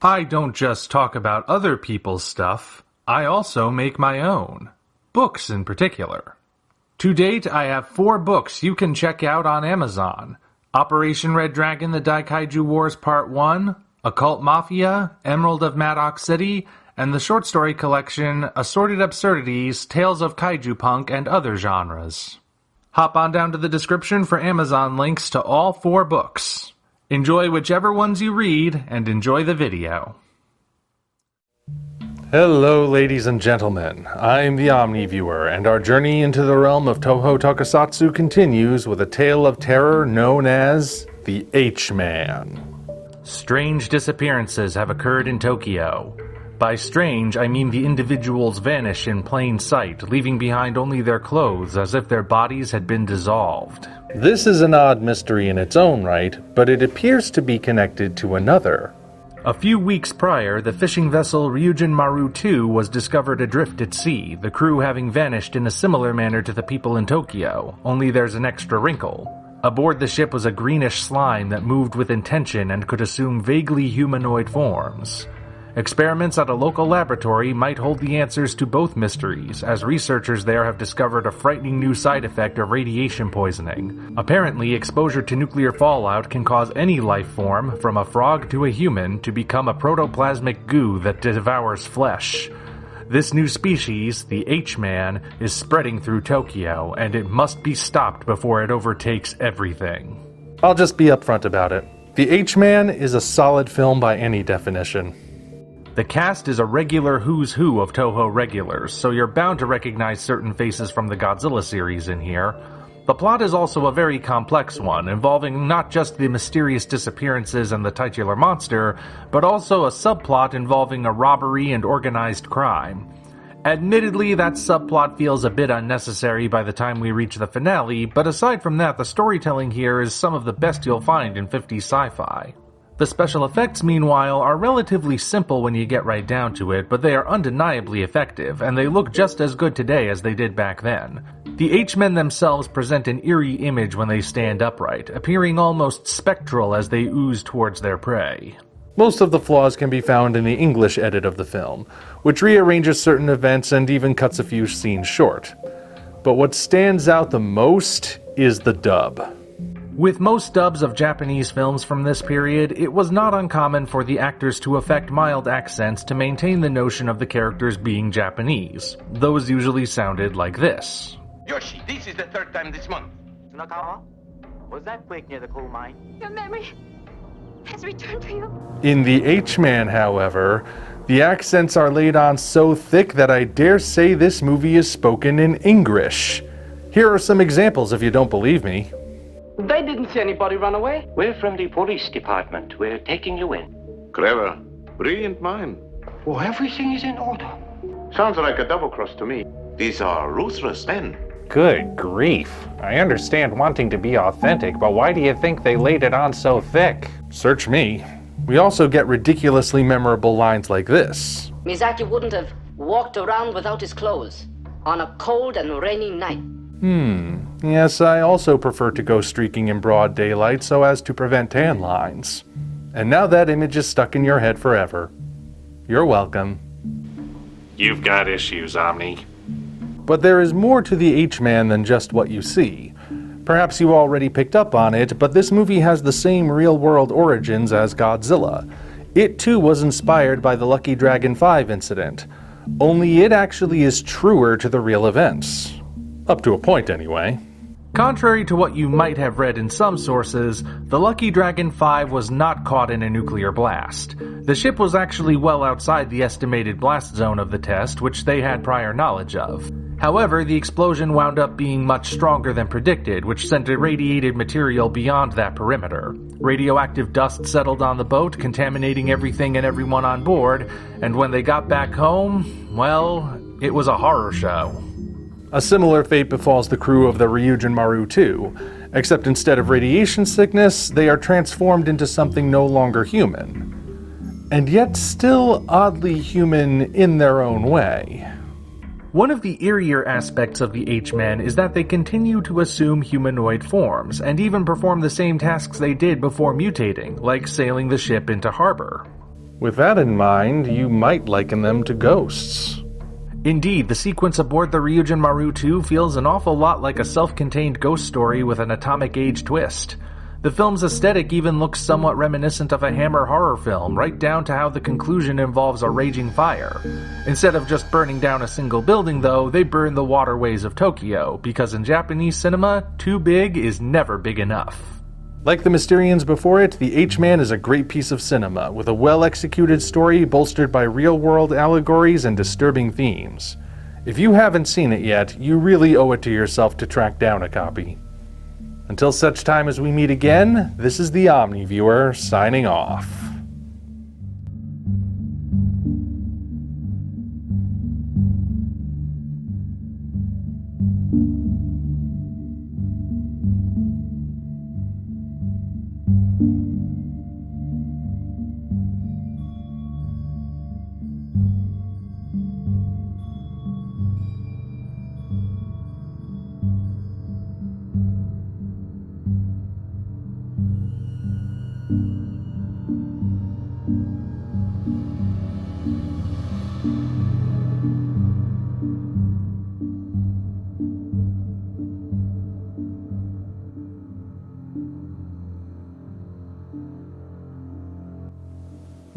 I don't just talk about other people's stuff, I also make my own. Books in particular. To date, I have 4 books you can check out on Amazon. Operation Red Dragon: The Daikaiju Wars Part 1, Occult Mafia, Emerald of Maddox City, and the short story collection Assorted Absurdities, Tales of Kaiju Punk and Other Genres. Hop on down to the description for Amazon links to all 4 books. Enjoy whichever ones you read, and enjoy the video. Hello ladies and gentlemen, I'm the Omni viewer, and our journey into the realm of Toho Tokusatsu continues with a tale of terror known as the H-Man. Strange disappearances have occurred in Tokyo. By strange, I mean the individuals vanish in plain sight, leaving behind only their clothes as if their bodies had been dissolved. This is an odd mystery in its own right, but it appears to be connected to another. A few weeks prior, the fishing vessel Ryujin Maru 2 was discovered adrift at sea, the crew having vanished in a similar manner to the people in Tokyo, only there's an extra wrinkle. Aboard the ship was a greenish slime that moved with intention and could assume vaguely humanoid forms. Experiments at a local laboratory might hold the answers to both mysteries, as researchers there have discovered a frightening new side effect of radiation poisoning. Apparently, exposure to nuclear fallout can cause any life form, from a frog to a human, to become a protoplasmic goo that devours flesh. This new species, the H-Man, is spreading through Tokyo, and it must be stopped before it overtakes everything. I'll just be upfront about it. The H-Man is a solid film by any definition. The cast is a regular who's who of Toho regulars, so you're bound to recognize certain faces from the Godzilla series in here. The plot is also a very complex one, involving not just the mysterious disappearances and the titular monster, but also a subplot involving a robbery and organized crime. Admittedly, that subplot feels a bit unnecessary by the time we reach the finale, but aside from that, the storytelling here is some of the best you'll find in 50s sci-fi. The special effects, meanwhile, are relatively simple when you get right down to it, but they are undeniably effective, and they look just as good today as they did back then. The H-Men themselves present an eerie image when they stand upright, appearing almost spectral as they ooze towards their prey. Most of the flaws can be found in the English edit of the film, which rearranges certain events and even cuts a few scenes short. But what stands out the most is the dub. With most dubs of Japanese films from this period, it was not uncommon for the actors to affect mild accents to maintain the notion of the characters being Japanese. Those usually sounded like this. Yoshi, this is the 3rd time this month. Sunakawa, was that quake near the coal mine? Your memory has returned to you. In the H-Man, however, the accents are laid on so thick that I dare say this movie is spoken in English. Here are some examples if you don't believe me. They didn't see anybody run away. We're from the police department. We're taking you in. Clever. Brilliant mind. Oh, everything is in order. Sounds like a double cross to me. These are ruthless men. Good grief. I understand wanting to be authentic, but why do you think they laid it on so thick? Search me. We also get ridiculously memorable lines like this. Mizaki wouldn't have walked around without his clothes on a cold and rainy night. Yes, I also prefer to go streaking in broad daylight so as to prevent tan lines. And now that image is stuck in your head forever. You're welcome. You've got issues, Omni. But there is more to the H-Man than just what you see. Perhaps you already picked up on it, but this movie has the same real-world origins as Godzilla. It too was inspired by the Lucky Dragon 5 incident. Only it actually is truer to the real events. Up to a point, anyway. Contrary to what you might have read in some sources, the Lucky Dragon 5 was not caught in a nuclear blast. The ship was actually well outside the estimated blast zone of the test, which they had prior knowledge of. However, the explosion wound up being much stronger than predicted, which sent irradiated material beyond that perimeter. Radioactive dust settled on the boat, contaminating everything and everyone on board, and when they got back home, well, it was a horror show. A similar fate befalls the crew of the Ryujin Maru 2, except instead of radiation sickness, they are transformed into something no longer human. And yet still oddly human in their own way. One of the eerier aspects of the H-Men is that they continue to assume humanoid forms, and even perform the same tasks they did before mutating, like sailing the ship into harbor. With that in mind, you might liken them to ghosts. Indeed, the sequence aboard the Ryujin Maru 2 feels an awful lot like a self-contained ghost story with an atomic age twist. The film's aesthetic even looks somewhat reminiscent of a Hammer horror film, right down to how the conclusion involves a raging fire. Instead of just burning down a single building, though, they burn the waterways of Tokyo, because in Japanese cinema, too big is never big enough. Like the Mysterians before it, The H-Man is a great piece of cinema, with a well-executed story bolstered by real-world allegories and disturbing themes. If you haven't seen it yet, you really owe it to yourself to track down a copy. Until such time as we meet again, this is the Omni Viewer, signing off.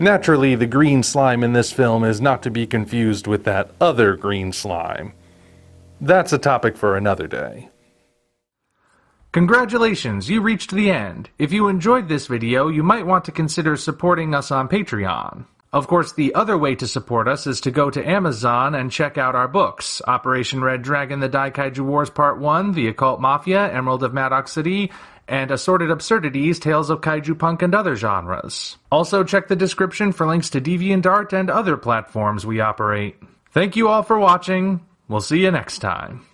Naturally, the green slime in this film is not to be confused with that other green slime. That's a topic for another day. Congratulations, you reached the end. If you enjoyed this video, you might want to consider supporting us on Patreon. Of course, the other way to support us is to go to Amazon and check out our books, Operation Red Dragon, The Daikaiju Wars Part 1, The Occult Mafia, Emerald of Maddox City, and Assorted Absurdities, Tales of Kaiju Punk and Other Genres. Also check the description for links to DeviantArt and other platforms we operate. Thank you all for watching. We'll see you next time.